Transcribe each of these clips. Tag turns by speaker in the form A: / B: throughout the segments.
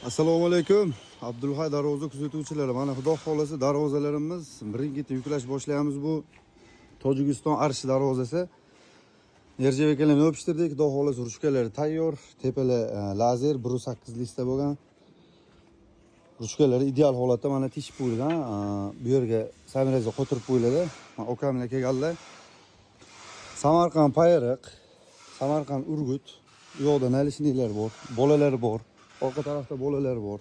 A: Assalomu alaykum. Abdulhay darvoza kuzatuvchilari. Mana xudo xolasa darvozalarimiz birinchi yuklash boshlaymiz. Bu Tojikiston Arshi darvozasi. Nerjavekalarni yopishtirdik. Xudo xolasa ruchkalari tayyor. Tepalar lazer 1.8 lista bo'lgan. Ruchkalari ideal holatda mana tishib qo'yilgan. Bu yerga samiraga qo'tirib qo'yiladi. Mana okamlar kelganlar. Samarqand Payariq, Samarqand Urgut. Bu yoqda nalishniklar bor, bolalar bor. Orqa tarafda bolalar bor.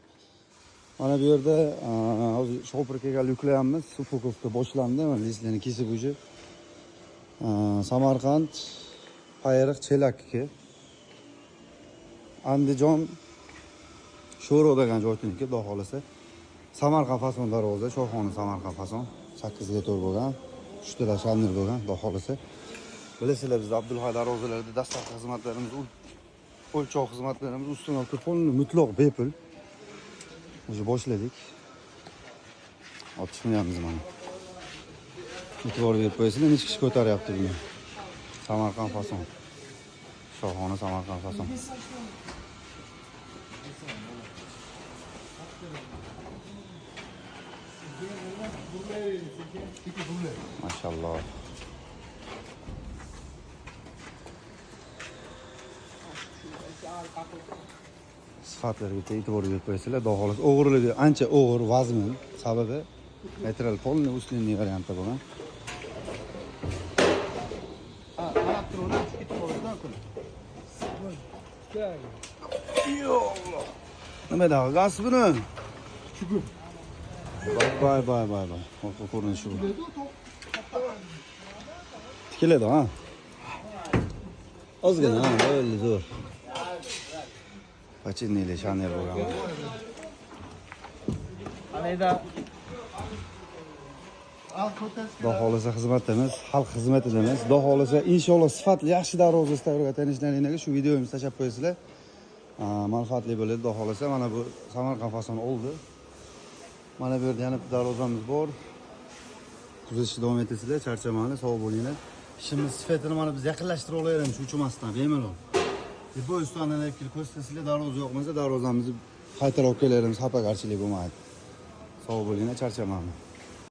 A: Mana bu yerda hozir shopir kelgan yuklayapmiz. Supukovka boshlandi. Mana listlarni kesib o'sha. Samarqand Payariq Chelakki. Andijon Sho'ro degan joyniki, xudo xolasa. Samarqand fason darvoza, Shohxona Samarqand fason. 8 ga to'g'ri bo'lgan. 3 ta shamir bo'lgan, xudo xolasa. Bilasizlar, biz Abdulhay darvozalarida dastlabki xizmatlarimiz, o'lchov xizmatlarimiz ustunovka polni mutlaq bepul. O'sha boshladik. Ochishmayapmiz mana. E'tibor berib qo'yasizlar, necha kishi ko'taryapti buni. Samarqand fason. Shohxona Samarqand fason. Maşallah. Sifatlarga e'tibor berib qo'yasizlar. Xudo xolasa o'g'irligi ancha og'ir vazmin sababi metral polni ustunli variantda bo'lgan. Nima da gaz buni? Bay. O ko'rinishi bu. Tikiladi ha. Ozgina ha, o'yli zo'r. Pachinli shaner bo'lgan.
B: Alayda
A: Xudo xolasa xizmatimiz, xalq xizmatidamiz. Xudo xolasa inshaalloh sifatli yaxshi darvoza tayyorga tanishlaringlarga shu videomizni tashlab qo'yasizlar. Manfaatli bo'ladi, xudo xolasa. Mana bu Samarqand fason oldi. Mana bu yerda yana bitta darvozamiz bor. Kuzatishni davom etasizlar, charchamanglar, sog' bo'linglar. Ishimiz sifatini mana biz yaqinlashtira olaveramiz, uchimasdan bemalol. Bu ustandan kelib ko'rsatasizlar, darvoza yoqmasa darvozamizni qaytarib olib kelaramiz, xafagarchilik bo'lmaydi. Sog' bo'linglar, charchamanglar.